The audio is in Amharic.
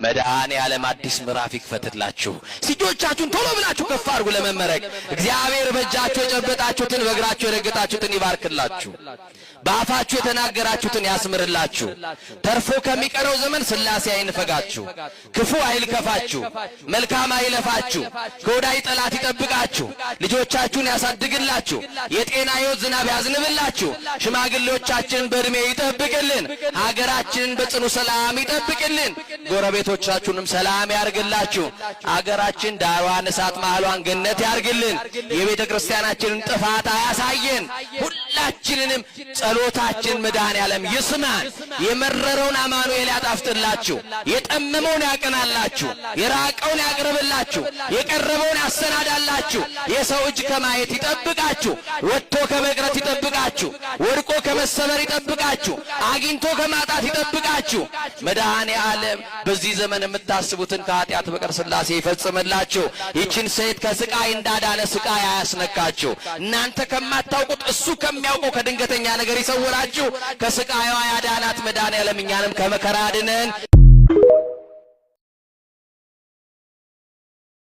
መድኃኔ ዓለም አዲስ ምዕራፍ ይክፈትላችሁ። እጆቻችሁን ቶሎ ብላችሁ ከፍ አድርጉ ለመመረቅ። እግዚአብሔር በእጃችሁ የጨበጣችሁትን በእግራችሁ የረገጣችሁትን ይባርክላችሁ። በአፋችሁ የተናገራችሁትን ያስምርላችሁ። ተርፎ ከሚቀረው ዘመን ሥላሴ አይንፈጋችሁ። ክፉ አይልከፋችሁ፣ መልካም አይለፋችሁ። ከወዳይ ጠላት ይጠብቃችሁ። ልጆቻችሁን ያሳድግላችሁ። የጤና ሕይወት ዝናብ ያዝንብላችሁ። ሽማግሌዎቻችንን በእድሜ ይጠብቅልን። ሀገራችንን በጽኑ ሰላም ይጠብቅልን። ጎረቤቶቻችሁንም ሰላም ያርግላችሁ። አገራችን ዳሯን እሳት ማህሏን ገነት ያርግልን። የቤተ ክርስቲያናችንን ጥፋት አያሳየን። ሁላችንንም ጸሎታችን መድኃኔ ዓለም ይስማን። የመረረውን አማኑኤል ያጣፍጥላችሁ። የጠመመውን ያቀናላችሁ። የራቀውን ያቅርብላችሁ። የቀረበውን ያሰናዳላችሁ። የሰው እጅ ከማየት ይጠብቃችሁ። ወጥቶ ከመቅረት ይጠብቃችሁ። ወድቆ ከመሰበር ይጠብቃችሁ። አግኝቶ ከማጣት ይጠብቃችሁ። መድኃኔ ዓለም በዚህ ዘመን የምታስቡትን ከኃጢአት በቀር ሥላሴ ይፈጽምላችሁ። ይችን ሴት ከስቃይ እንዳዳነ ስቃይ አያስነካችሁ። እናንተ ከማታውቁት እሱ ከሚያውቀው ከድንገተኛ ነገር ይሰውራችሁ። ከስቃይዋ ያዳናት መድኃኔ ዓለም እኛንም ከመከራ ያድነን።